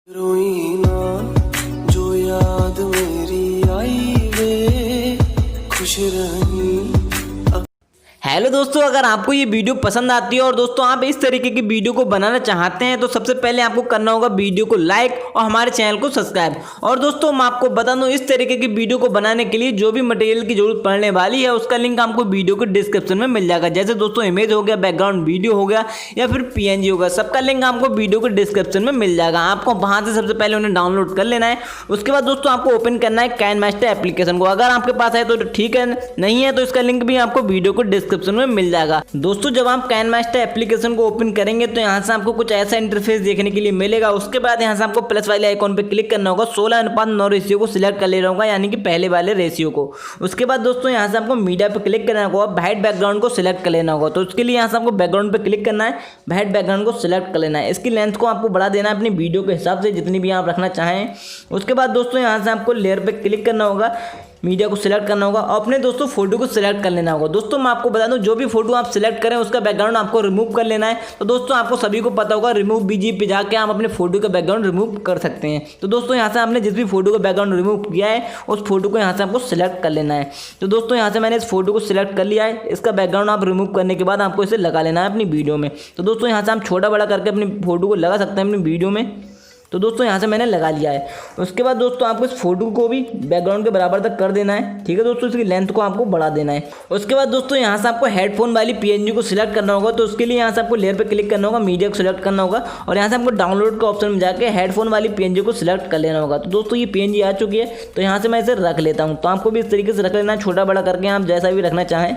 रोई ना जो याद मेरी आई वे खुश रही। हेलो दोस्तों, अगर आपको ये वीडियो पसंद आती है और दोस्तों आप इस तरीके की वीडियो को बनाना चाहते हैं तो सबसे पहले आपको करना होगा वीडियो को लाइक और हमारे चैनल को सब्सक्राइब। और दोस्तों मैं आपको बता दूं, इस तरीके की वीडियो को बनाने के लिए जो भी मटेरियल की जरूरत पड़ने वाली है उसका लिंक आपको वीडियो के डिस्क्रिप्शन में मिल जाएगा। जैसे दोस्तों इमेज हो गया, बैकग्राउंड वीडियो हो गया या फिर PNG होगा, सबका लिंक आपको वीडियो के डिस्क्रिप्शन में मिल जाएगा। आपको वहां से सबसे पहले उन्हें डाउनलोड कर लेना है। उसके बाद दोस्तों आपको ओपन करना है काइनमास्टर एप्लीकेशन को। अगर आपके पास है तो ठीक है, नहीं है तो इसका लिंक भी आपको वीडियो को डिस्क्रिप्शन में मिल जाएगा। दोस्तों जब आप काइनमास्टर एप्लीकेशन को ओपन करेंगे तो यहाँ से आपको कुछ ऐसा इंटरफेस देखने के लिए मिलेगा। उसके बाद यहाँ से आपको प्लस वाले आइकॉन पे क्लिक करना होगा। 16:9 रेशियो को सिलेक्ट कर लेना होगा, यानी कि पहले वाले रेशियो को। उसके बाद दोस्तों यहाँ से आपको मीडिया पे क्लिक करना होगा, वाइट बैकग्राउंड को सिलेक्ट कर लेना होगा। तो उसके लिए यहाँ से आपको बैकग्राउंड पे क्लिक करना है, वाइट बैकग्राउंड को सिलेक्ट कर लेना है। इसकी लेंथ को आपको बढ़ा देना है अपनी वीडियो के हिसाब से, जितनी भी आप रखना चाहें। उसके बाद दोस्तों यहाँ से आपको लेयर पे क्लिक करना होगा, मीडिया को सिलेक्ट करना होगा और अपने दोस्तों फोटो को सिलेक्ट कर लेना होगा। दोस्तों मैं आपको बता दूं, जो भी फोटो आप सिलेक्ट करें उसका बैकग्राउंड आपको रिमूव कर लेना है। तो दोस्तों आपको सभी को पता होगा, रिमूव बीजी पे जाके आप अपने फोटो का बैकग्राउंड रिमूव कर सकते हैं। तो दोस्तों यहाँ से आपने जिस भी फोटो का बैकग्राउंड रिमूव किया है उस फोटो को यहाँ से आपको सिलेक्ट कर लेना है। तो दोस्तों यहाँ से मैंने इस फोटो को सिलेक्ट कर लिया है। इसका बैकग्राउंड आप रिमूव करने के बाद आपको इसे लगा लेना है अपनी वीडियो में। तो दोस्तों यहाँ से हम छोटा बड़ा करके अपनी फोटो को लगा सकते हैं अपनी वीडियो में। तो दोस्तों यहाँ से मैंने लगा लिया है। उसके बाद दोस्तों आपको इस फोटो को भी बैकग्राउंड के बराबर तक कर देना है। ठीक है दोस्तों, इसकी लेंथ को आपको बढ़ा देना है। उसके बाद दोस्तों यहाँ से आपको हेडफोन वाली PNG को सिलेक्ट करना होगा। तो उसके लिए यहाँ से आपको लेयर पे क्लिक करना होगा, मीडिया को सिलेक्ट करना होगा और यहाँ से आपको डाउनलोड के ऑप्शन में जाकर हेडफोन वाली PNG को सिलेक्ट कर लेना होगा। तो दोस्तों ये PNG आ चुकी है, तो यहाँ से मैं इसे रख लेता हूँ। तो आपको भी इस तरीके से रख लेना है, छोटा बड़ा करके आप जैसा भी रखना चाहें।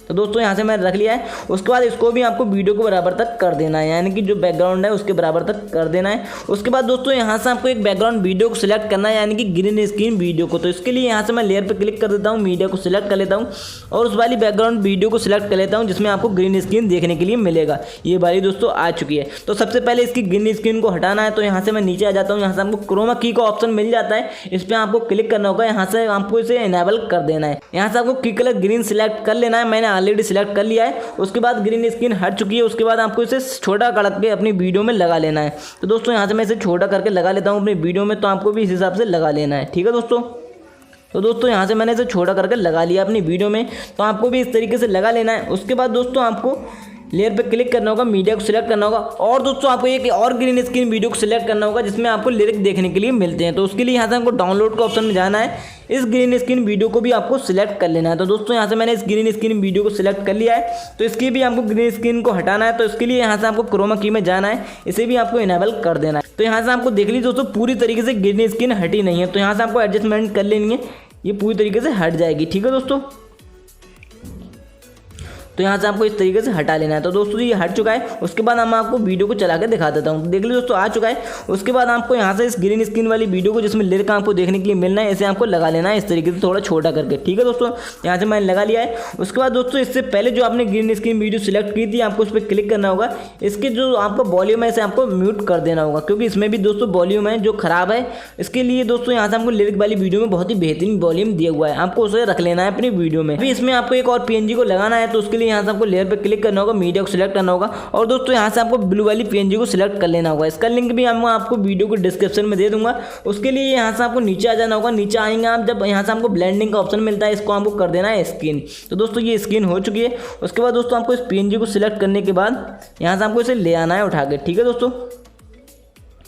तो दोस्तों यहाँ से मैंने रख लिया है। उसके बाद इसको भी आपको वीडियो के बराबर तक कर देना है, यानी कि जो बैकग्राउंड है उसके बराबर तक कर देना है। उसके बाद दोस्तों यहाँ से आपको एक बैकग्राउंड वीडियो को सिलेक्ट करना है, यानी कि ग्रीन स्क्रीन वीडियो को। तो इसके लिए यहाँ से मैं लेयर पे क्लिक कर देता हूँ, मीडिया को सिलेक्ट कर लेता हूँ और उस वाली बैकग्राउंड वीडियो को सिलेक्ट कर लेता हूँ जिसमें आपको ग्रीन स्क्रीन देखने के लिए मिलेगा। ये वाली दोस्तों आ चुकी है। तो सबसे पहले इसकी ग्रीन स्क्रीन को हटाना है। तो यहाँ से मैं नीचे आ जाता हूँ, यहाँ से आपको क्रोमा की का ऑप्शन मिल जाता है, इस पर आपको क्लिक करना होगा। यहाँ से आपको इसे इनेबल कर देना है। यहाँ से आपको की कलर ग्रीन सिलेक्ट कर लेना है, मैंने ऑलरेडी सिलेक्ट कर लिया है। उसके बाद ग्रीन स्क्रीन हट चुकी है। उसके बाद आपको इसे छोटा करके अपनी वीडियो में लगा लेना है। तो दोस्तों यहाँ से मैं इसे छोटा करके लगा लेता हूँ अपनी वीडियो में, तो आपको भी इस हिसाब से लगा लेना है। ठीक है दोस्तों, तो दोस्तों यहाँ से मैंने इसे छोटा करके लगा लिया अपनी वीडियो में, तो आपको भी इस तरीके से लगा लेना है। उसके बाद दोस्तों आपको लेयर पे क्लिक करना होगा, मीडिया को सिलेक्ट करना होगा और दोस्तों आपको एक और ग्रीन स्क्रीन वीडियो को सिलेक्ट करना होगा जिसमें आपको लिरिक देखने के लिए मिलते हैं। तो उसके लिए यहाँ से आपको डाउनलोड के ऑप्शन में जाना है, इस ग्रीन स्क्रीन वीडियो को भी आपको सिलेक्ट कर लेना है। तो दोस्तों यहाँ से मैंने इस ग्रीन स्क्रीन वीडियो को सिलेक्ट कर लिया है। तो इसकी भी आपको ग्रीन स्क्रीन को हटाना है। तो इसके लिए यहाँ से आपको क्रोमा की में जाना है, इसे भी आपको इनेबल कर देना है। तो यहाँ से आपको देख लीजिए दोस्तों, पूरी तरीके से ग्रीन स्क्रीन हटी नहीं है। तो यहाँ से आपको एडजस्टमेंट कर लेनी है, ये पूरी तरीके से हट जाएगी। ठीक है दोस्तों, तो यहाँ से आपको इस तरीके से हटा लेना है। तो दोस्तों ये हट चुका है। उसके बाद मैं आपको वीडियो को चला के दिखा देता हूँ। तो देख लीजिए दोस्तों आ चुका है। उसके बाद आपको यहाँ से इस ग्रीन स्क्रीन वाली वीडियो को जिसमें लिरिक आपको देखने के लिए मिलना है, इसे आपको लगा लेना है इस तरीके से थोड़ा छोटा करके। ठीक है दोस्तों, यहाँ से मैंने लगा लिया है। उसके बाद दोस्तों इससे पहले जो आपने ग्रीन स्क्रीन वीडियो सिलेक्ट की थी, आपको उस पर क्लिक करना होगा। इसके जो आपका वॉल्यूम है इसे आपको म्यूट कर देना होगा, क्योंकि इसमें भी दोस्तों वॉल्यूम है जो खराब है। इसके लिए दोस्तों यहाँ से आपको लिरिक वाली वीडियो में बहुत ही बेहतरीन वॉल्यूम दिया हुआ है, आपको उसे रख लेना है अपनी वीडियो में। अभी इसमें आपको एक और PNG को लगाना है। तो उसके लिए यहाँ से आपको लेयर पे क्लिक करना होगा, मीडिया को सिलेक्ट करना होगा और दोस्तों यहाँ से आपको ब्लू वाली PNG को सिलेक्ट कर लेना होगा। इसका लिंक भी मैं आपको वीडियो को डिस्क्रिप्शन में दे दूंगा। उसके लिए यहाँ से आपको नीचे आ जाना होगा। नीचे आएंगे आप जब यहाँ से आपको ब्लेंडिंग का ऑप्शन मिलता है, इसको आपको कर देना है स्क्रीन। तो दोस्तों ये स्क्रीन हो चुकी है। उसके बाद दोस्तों आपको इस PNG को सिलेक्ट करने के बाद यहाँ से आपको इसे ले आना है उठा के। ठीक है दोस्तों,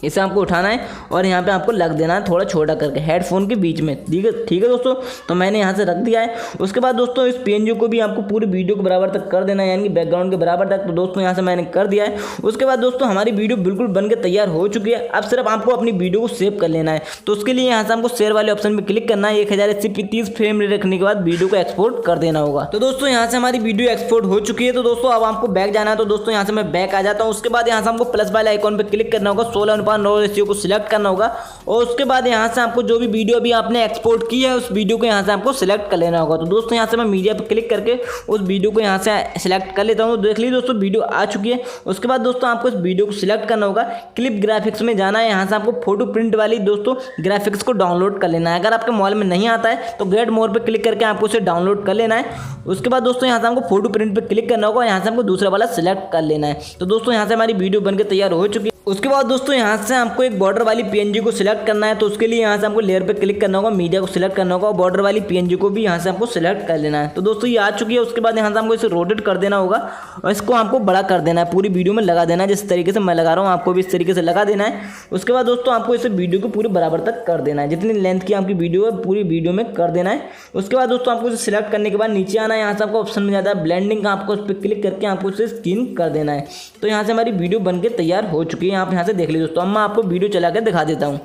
इसे आपको उठाना है और यहाँ पे आपको लग देना है थोड़ा छोटा करके हेडफोन के बीच में। ठीक है दोस्तों, तो मैंने यहाँ से रख दिया है। उसके बाद दोस्तों इस PNG को भी आपको पूरी वीडियो के बराबर तक कर देना है, यानी कि बैकग्राउंड के बराबर तक। तो दोस्तों यहाँ से मैंने कर दिया है। उसके बाद दोस्तों हमारी वीडियो बिल्कुल बन के तैयार हो चुकी है। अब सिर्फ आपको अपनी वीडियो को सेव कर लेना है। तो उसके लिए यहाँ से आपको शेयर वाले ऑप्शन पर क्लिक करना है। 1080p 30 फ्रेम रखने के बाद वीडियो को एक्सपोर्ट कर देना होगा। तो दोस्तों यहाँ से हमारी वीडियो एक्सपोर्ट हो चुकी है। तो दोस्तों अब आपको बैक जाना है। तो दोस्तों यहाँ से मैं बैक आ जाता हूँ। उसके बाद यहाँ से आपको प्लस वाले आइकॉन पर क्लिक करना होगा, 16:9 रेशियो को सिलेक्ट करना होगा और उसके बाद यहाँ से आपको जो भी वीडियो अभी आपने एक्सपोर्ट की है उस वीडियो को यहाँ से आपको सिलेक्ट कर लेना होगा। तो दोस्तों यहाँ से मैं मीडिया पर क्लिक करके उस वीडियो को यहाँ से सिलेक्ट कर लेता हूँ। देख लीजिए दोस्तों वीडियो आ चुकी है। उसके बाद दोस्तों आपको इस वीडियो को सिलेक्ट करना होगा, क्लिप ग्राफिक्स में जाना है। यहाँ से आपको फोटो प्रिंट वाली दोस्तों ग्राफिक्स को डाउनलोड कर लेना है। अगर आपके मोबाइल में नहीं आता है तो गेट मोर पर क्लिक करके आपको इसे डाउनलोड कर लेना है। उसके बाद दोस्तों यहाँ से आपको फोटो प्रिंट पर क्लिक करना होगा, यहाँ से आपको दूसरा वाला सिलेक्ट कर लेना है। तो दोस्तों यहाँ से हमारी वीडियो बनकर तैयार हो चुकी है। उसके बाद दोस्तों यहाँ से हमको एक बॉर्डर वाली पीएनजी को सिलेक्ट करना है। तो उसके लिए यहाँ से हमको लेयर पे क्लिक करना होगा, मीडिया को सिलेक्ट करना होगा और बॉर्डर वाली पीएनजी को भी यहाँ से हमको सिलेक्ट कर लेना है। तो दोस्तों ये आ चुकी है। उसके बाद यहाँ से हमको इसे रोटेट कर देना होगा और इसको हमको बड़ा कर देना है, पूरी वीडियो में लगा देना है। जिस तरीके से मैं लगा रहा हूँ आपको भी इस तरीके से लगा देना है। उसके बाद दोस्तों आपको इसे वीडियो को पूरी बराबर तक कर देना है, जितनी लेंथ की आपकी वीडियो है पूरी वीडियो में कर देना है। उसके बाद दोस्तों आपको इसे सिलेक्ट करने के बाद नीचे आना है, यहाँ से आपको ऑप्शन मिल जाता है ब्लेंडिंग का, आपको उस पर क्लिक करके आपको इसे स्किन कर देना है। तो यहाँ से हमारी वीडियो बनके तैयार हो चुकी है। आप यहाँ से देख लीजिए दोस्तों, अब मैं आपको वीडियो चला के दिखा देता हूँ।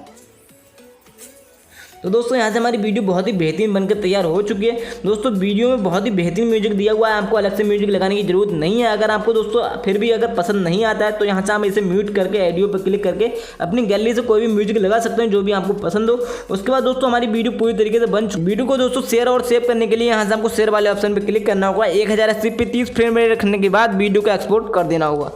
तो दोस्तों यहाँ से हमारी वीडियो बहुत ही बेहतरीन बनकर तैयार हो चुकी है। दोस्तों वीडियो में बहुत ही बेहतरीन म्यूजिक दिया हुआ है, आपको अलग से म्यूजिक लगाने की जरूरत नहीं है। अगर आपको दोस्तों फिर भी अगर पसंद नहीं आता है तो यहाँ से हम इसे म्यूट करके ऑडियो पर क्लिक करके अपनी गैलरी से कोई भी म्यूजिक लगा सकते हैं जो भी आपको पसंद हो। उसके बाद दोस्तों हमारी वीडियो पूरी तरीके से बन चुकी। वीडियो को दोस्तों शेयर और सेव करने के लिए यहाँ से हमको शेयर वाले ऑप्शन पर क्लिक करना होगा। 1080p 30 फ्रेम रेट रखने के बाद वीडियो को एक्सपोर्ट कर देना होगा।